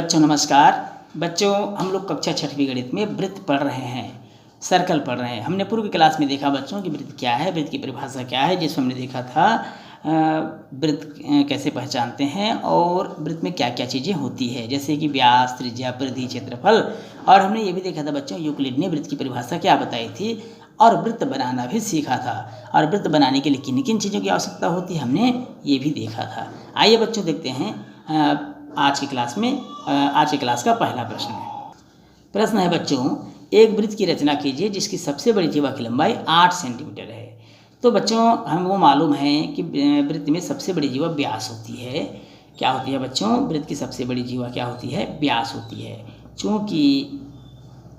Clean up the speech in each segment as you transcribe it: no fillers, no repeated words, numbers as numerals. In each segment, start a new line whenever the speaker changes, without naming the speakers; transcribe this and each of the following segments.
बच्चों नमस्कार। बच्चों हम लोग कक्षा छठवीं गणित में वृत्त पढ़ रहे हैं, सर्कल पढ़ रहे हैं। हमने पूर्व की क्लास में देखा बच्चों कि वृत्त क्या है, वृत्त की परिभाषा क्या है, जिसमें हमने देखा था वृत्त कैसे पहचानते हैं और वृत्त में क्या क्या चीज़ें होती है, जैसे कि व्यास, त्रिज्या, परिधि, क्षेत्रफल। और हमने ये भी देखा था बच्चों यूक्लिड ने वृत्त की परिभाषा क्या बताई थी और वृत्त बनाना भी सीखा था। और वृत्त बनाने के लिए किन किन चीज़ों की आवश्यकता होती है हमने ये भी देखा था। आइए बच्चों देखते हैं आज की क्लास का पहला प्रश्न है बच्चों, एक वृत्त की रचना कीजिए जिसकी सबसे बड़ी जीवा की लंबाई 8 सेंटीमीटर है। तो बच्चों हमको मालूम है कि वृत्त में सबसे बड़ी जीवा व्यास होती है। क्या होती है बच्चों? वृत्त की सबसे बड़ी जीवा क्या होती है? व्यास होती है। चूँकि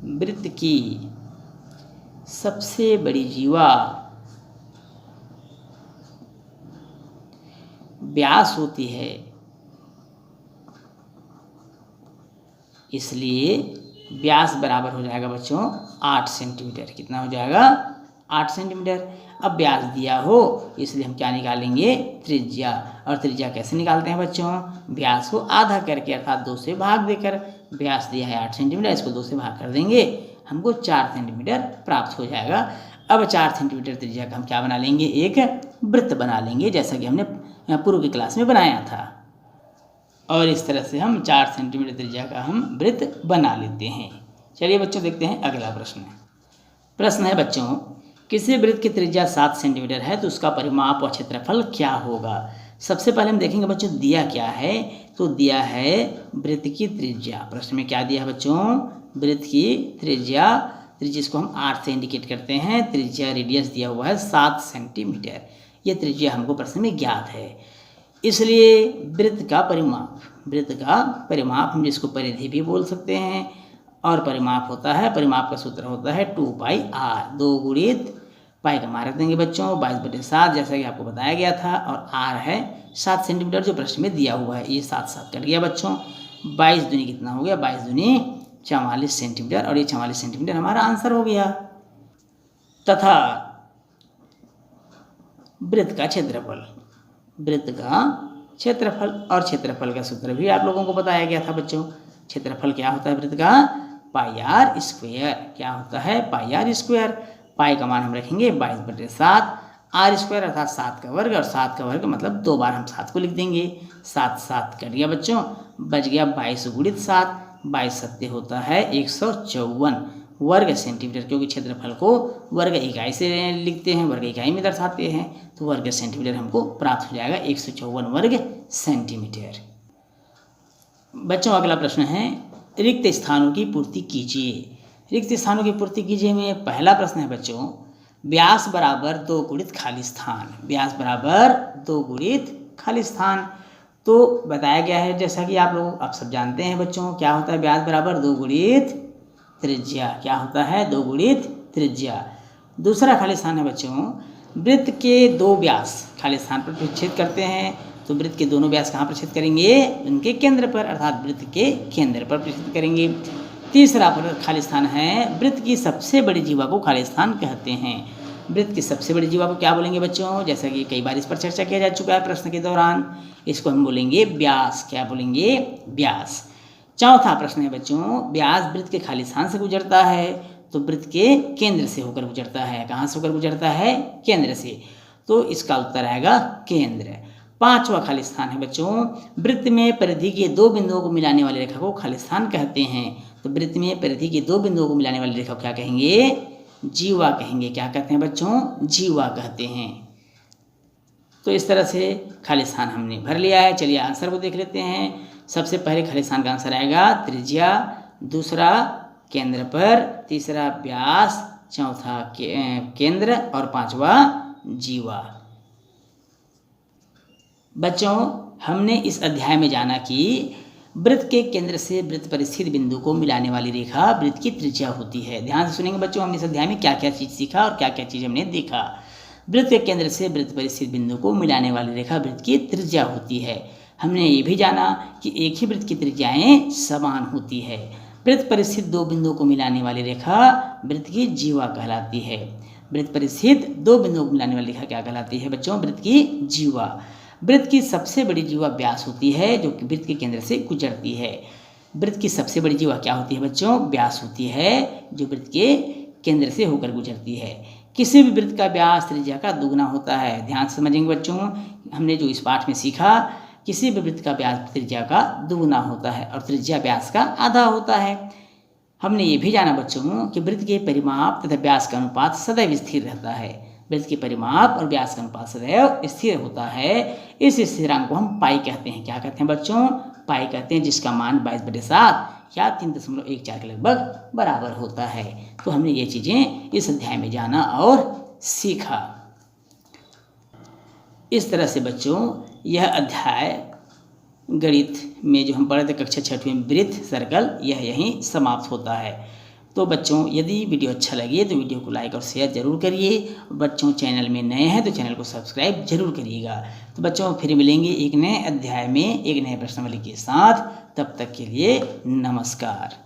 वृत्त की सबसे बड़ी जीवा व्यास होती है, इसलिए व्यास बराबर हो जाएगा बच्चों 8 सेंटीमीटर। कितना हो जाएगा? 8 सेंटीमीटर। अब व्यास दिया हो इसलिए हम क्या निकालेंगे? त्रिज्या। और त्रिज्या कैसे निकालते हैं बच्चों? व्यास को आधा करके अर्थात 2 से भाग देकर। व्यास दिया है 8 सेंटीमीटर, इसको 2 से भाग कर देंगे, हमको 4 सेंटीमीटर प्राप्त हो जाएगा। अब 4 सेंटीमीटर त्रिज्या का हम क्या बना लेंगे? एक वृत्त बना लेंगे, जैसा कि हमने पूर्व की क्लास में बनाया था। और इस तरह से हम 4 सेंटीमीटर त्रिज्या का हम वृत्त बना लेते हैं। चलिए बच्चों देखते हैं अगला प्रश्न है बच्चों, किसी वृत्त की त्रिज्या 7 सेंटीमीटर है तो उसका परिमाप और क्षेत्रफल क्या होगा? सबसे पहले हम देखेंगे बच्चों दिया क्या है। तो दिया है वृत्त की त्रिज्या। प्रश्न में क्या दिया है बच्चों? वृत्त की त्रिज्या इसको हम 8 से इंडिकेट करते हैं। त्रिज्या रेडियस दिया हुआ है 7 सेंटीमीटर। ये त्रिज्या हमको प्रश्न में ज्ञात है, इसलिए वृत्त का परिमाप हम जिसको परिधि भी बोल सकते हैं। और परिमाप का सूत्र होता है 2πr, 2 गुणित पाई का मान रख देंगे बच्चों 22/7, जैसा कि आपको बताया गया था। और r है 7 सेंटीमीटर जो प्रश्न में दिया हुआ है। ये 7 कट गया बच्चों। 22 दूनी कितना हो गया? 22 दूनी 44 सेंटीमीटर। और ये 44 सेंटीमीटर हमारा आंसर हो गया। तथा वृत्त का क्षेत्रफल और क्षेत्रफल का सूत्र भी आप लोगों को बताया गया था बच्चों। क्षेत्रफल क्या होता है वृत्त का? πr²। क्या होता है? πr²। पाई का मान हम रखेंगे 22/7, r² अर्थात 7 का वर्ग, और 7 का वर्ग मतलब 2 बार हम 7 को लिख देंगे। 7 कट गया बच्चों, बच गया 22 गुणित 7। 22 सत्ते होता है 154 वर्ग सेंटीमीटर, क्योंकि क्षेत्रफल को वर्ग इकाई से लिखते हैं, वर्ग इकाई में दर्शाते हैं, तो वर्ग सेंटीमीटर हमको प्राप्त हो जाएगा 154 वर्ग सेंटीमीटर। बच्चों अगला प्रश्न है, रिक्त स्थानों की पूर्ति कीजिए। रिक्त स्थानों की पूर्ति कीजिए में पहला प्रश्न है बच्चों, व्यास बराबर 2 गुणित खाली स्थान। व्यास बराबर 2 गुणित खाली स्थान। तो बताया गया है, जैसा कि आप लोग अब सब जानते हैं बच्चों, क्या होता है? व्यास बराबर 2 गुणित त्रिज्या। क्या होता है? 2 गुणित त्रिज्या। दूसरा खाली स्थान है बच्चों, वृत्त के 2 व्यास खाली स्थान पर प्रतिच्छेद करते हैं। तो वृत्त के दोनों व्यास कहाँ प्रतिच्छेद करेंगे? उनके केंद्र पर, अर्थात वृत्त के केंद्र पर प्रतिच्छेद करेंगे। तीसरा खाली स्थान है, वृत्त की सबसे बड़ी जीवा को खाली स्थान कहते हैं। वृत्त की सबसे बड़ी जीवा को क्या बोलेंगे बच्चों? जैसा कि कई बार इस पर चर्चा किया जा चुका है प्रश्न के दौरान, इसको हम बोलेंगे व्यास। क्या बोलेंगे? व्यास। चौथा प्रश्न है बच्चों, व्यास वृत्त के खाली स्थान से गुजरता है तो वृत्त के केंद्र से होकर गुजरता है। कहाँ से होकर गुजरता है? केंद्र से। तो इसका उत्तर आएगा केंद्र। पांचवा खाली स्थान है बच्चों, वृत्त में परिधि के 2 बिंदुओं को मिलाने वाली रेखा को खाली स्थान कहते हैं। तो वृत्त में परिधि के 2 बिंदुओं को मिलाने वाली रेखा को क्या कहेंगे? जीवा कहेंगे। क्या कहते हैं बच्चों? जीवा कहते हैं। तो इस तरह से खाली स्थान हमने भर लिया है। चलिए आंसर को देख लेते हैं। सबसे पहले खाली स्थान का आंसर आएगा त्रिज्या, दूसरा केंद्र पर, तीसरा व्यास, चौथा केंद्र और पांचवा जीवा। बच्चों हमने इस अध्याय में जाना कि वृत्त के केंद्र से वृत्त पर स्थित बिंदु को मिलाने वाली रेखा वृत्त की त्रिज्या होती है। ध्यान से सुनेंगे बच्चों, हमने इस अध्याय में क्या क्या चीज़ सीखा और क्या क्या चीज़ हमने देखा। वृत्त के केंद्र से वृत्त पर स्थित बिंदु को मिलाने वाली रेखा वृत्त की त्रिज्या होती है। हमने ये भी जाना कि एक ही वृत्त की त्रिज्याएं समान होती है। वृत्त पर स्थित 2 बिंदुओं को मिलाने वाली रेखा वृत्त की जीवा कहलाती है। वृत्त पर स्थित 2 बिंदुओं को मिलाने वाली रेखा क्या कहलाती है बच्चों? वृत्त की जीवा। वृत्त की सबसे बड़ी जीवा व्यास होती है, जो कि वृत्त के केंद्र से गुजरती है। वृत्त की सबसे बड़ी जीवा क्या होती है बच्चों? व्यास होती है, जो वृत्त के केंद्र से होकर गुजरती है। किसी भी वृत्त का व्यास त्रिज्या का दुगना होता है। ध्यान से समझेंगे बच्चों, हमने जो इस पाठ में सीखा, किसी भी वृत्त का व्यास त्रिज्या का दुगना होता है और त्रिज्या व्यास का आधा होता है। हमने ये भी जाना बच्चों कि वृत्त के परिमाप तथा व्यास का अनुपात सदैव स्थिर रहता है। वृत्त के परिमाप और व्यास का अनुपात सदैव स्थिर होता है। इस स्थिरांक को हम पाई कहते हैं। क्या कहते हैं बच्चों? पाई कहते हैं, जिसका मान 22/7 या 3.14 के लगभग बराबर होता है। तो हमने ये चीज़ें इस अध्याय में जाना और सीखा। इस तरह से बच्चों यह अध्याय गणित में जो हम पढ़े थे कक्षा 6वीं में, वृत्त, सर्कल, यह यहीं समाप्त होता है। तो बच्चों यदि वीडियो अच्छा लगे तो वीडियो को लाइक और शेयर जरूर करिए। बच्चों चैनल में नए हैं तो चैनल को सब्सक्राइब जरूर करिएगा। तो बच्चों फिर मिलेंगे एक नए अध्याय में एक नए प्रश्नावली के साथ। तब तक के लिए नमस्कार।